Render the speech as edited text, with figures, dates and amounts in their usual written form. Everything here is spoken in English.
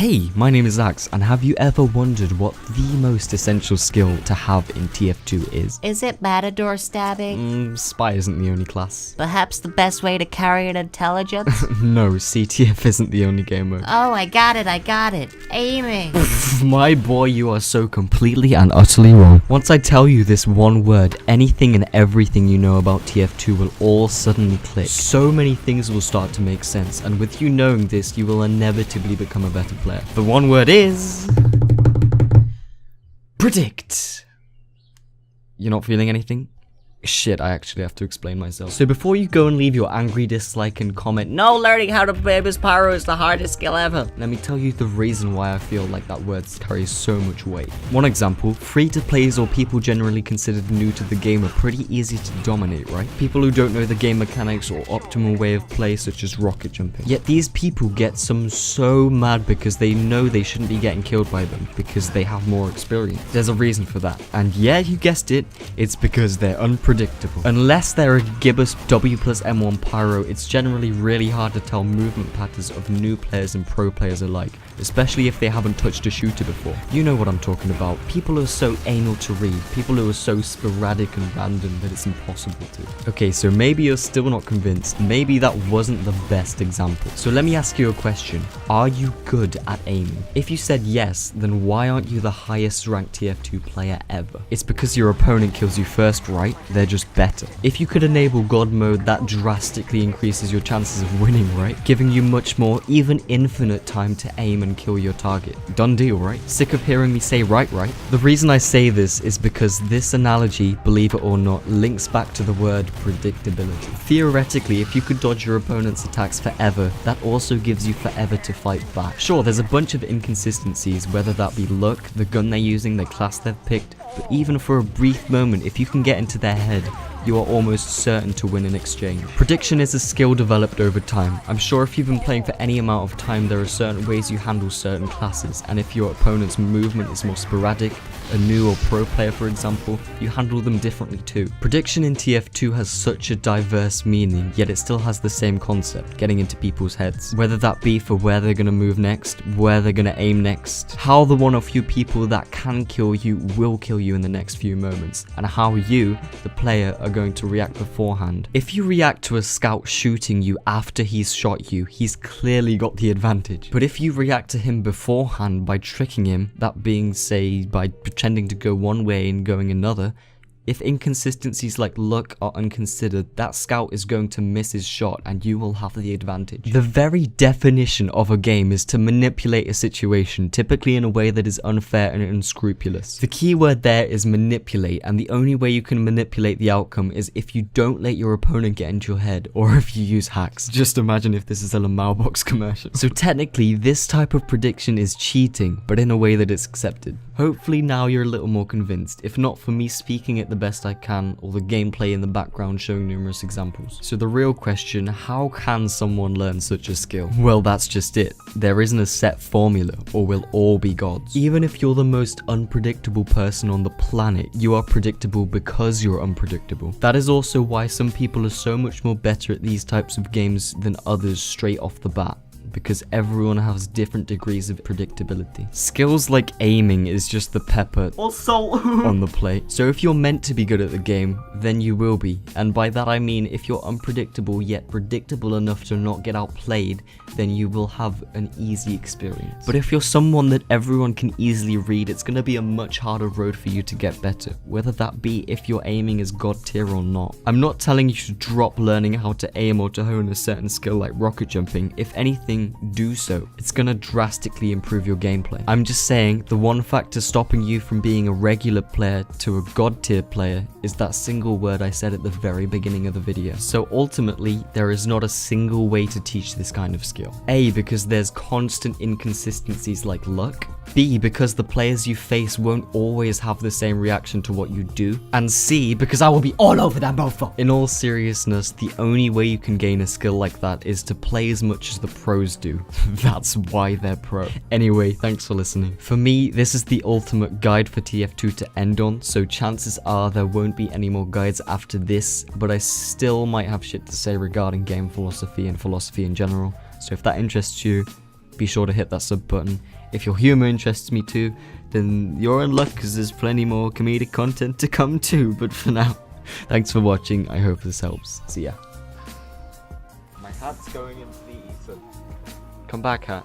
Hey, my name is Axe, and have you ever wondered what the most essential skill to have in TF2 is? Is it matador stabbing? Spy isn't the only class. Perhaps the best way to carry an intelligence? No, CTF isn't the only game mode. Oh, I got it. Aiming. My boy, you are so completely and utterly wrong. Once I tell you this one word, anything and everything you know about TF2 will all suddenly click. So many things will start to make sense, and with you knowing this, you will inevitably become a better player. The one word is... predict. You're not feeling anything? Shit, I actually have to explain myself. So before you go and leave your angry dislike and comment, "No, learning how to play this pyro is the hardest skill ever," let me tell you the reason why I feel like that word carries so much weight. One example, free-to-plays or people generally considered new to the game are pretty easy to dominate, right? People who don't know the game mechanics or optimal way of play, such as rocket jumping. Yet these people get some so mad because they know they shouldn't be getting killed by them because they have more experience. There's a reason for that. And yeah, you guessed it, it's because they're unpredictable. Unless they're a gibbous W plus M1 pyro, it's generally really hard to tell movement patterns of new players and pro players alike, especially if they haven't touched a shooter before. You know what I'm talking about. People who are so anal to read, people who are so sporadic and random that it's impossible to. Okay, so maybe you're still not convinced. Maybe that wasn't the best example. So let me ask you a question. Are you good at aiming? If you said yes, then why aren't you the highest ranked TF2 player ever? It's because your opponent kills you first, right? They're just better. If you could enable God mode, that drastically increases your chances of winning, right? Giving you much more, even infinite time to aim and kill your target. Done deal, right? Sick of hearing me say right? The reason I say this is because this analogy, believe it or not, links back to the word predictability. Theoretically, if you could dodge your opponent's attacks forever, that also gives you forever to fight back. Sure, there's a bunch of inconsistencies, whether that be luck, the gun they're using, the class they've picked, but even for a brief moment, if you can get into their head, you are almost certain to win in exchange. Prediction is a skill developed over time. I'm sure if you've been playing for any amount of time, there are certain ways you handle certain classes, and if your opponent's movement is more sporadic, a new or pro player for example, you handle them differently too. Prediction in TF2 has such a diverse meaning, yet it still has the same concept, getting into people's heads. Whether that be for where they're gonna move next, where they're gonna aim next, how the one or few people that can kill you will kill you in the next few moments, and how you, the player, are going to react beforehand. If you react to a scout shooting you after he's shot you, he's clearly got the advantage. But if you react to him beforehand by tricking him, that being, say, by pretending to go one way and going another, if inconsistencies like luck are unconsidered, that scout is going to miss his shot and you will have the advantage. The very definition of a game is to manipulate a situation, typically in a way that is unfair and unscrupulous. The key word there is manipulate, and the only way you can manipulate the outcome is if you don't let your opponent get into your head, or if you use hacks. Just imagine if this is a Lamau box commercial. So technically, this type of prediction is cheating, but in a way that is accepted. Hopefully now you're a little more convinced, if not for me speaking it the best I can, or the gameplay in the background showing numerous examples. So the real question, how can someone learn such a skill? Well, that's just it. There isn't a set formula, or we'll all be gods. Even if you're the most unpredictable person on the planet, you are predictable because you're unpredictable. That is also why some people are so much more better at these types of games than others straight off the bat, because everyone has different degrees of predictability. Skills like aiming is just the pepper on the plate. So if you're meant to be good at the game, then you will be. And by that I mean if you're unpredictable yet predictable enough to not get outplayed, then you will have an easy experience. But if you're someone that everyone can easily read, it's going to be a much harder road for you to get better, whether that be if your aiming is god tier or not. I'm not telling you to drop learning how to aim or to hone a certain skill like rocket jumping. If anything, do so. It's gonna drastically improve your gameplay. I'm just saying the one factor stopping you from being a regular player to a god tier player is that single word I said at the very beginning of the video. So ultimately, there is not a single way to teach this kind of skill. A, because there's constant inconsistencies like luck. B, because the players you face won't always have the same reaction to what you do. And C, because I will be all over that mofo. In all seriousness, the only way you can gain a skill like that is to play as much as the pros do. That's why they're pro. Anyway, thanks for listening. For me, this is the ultimate guide for TF2 to end on, so chances are there won't be any more guides after this, but I still might have shit to say regarding game philosophy and philosophy in general. So if that interests you, be sure to hit that sub button. If your humor interests me too, then you're in luck because there's plenty more comedic content to come too. But for now, thanks for watching. I hope this helps. See ya. My hat's going into the ether. Come back, hat.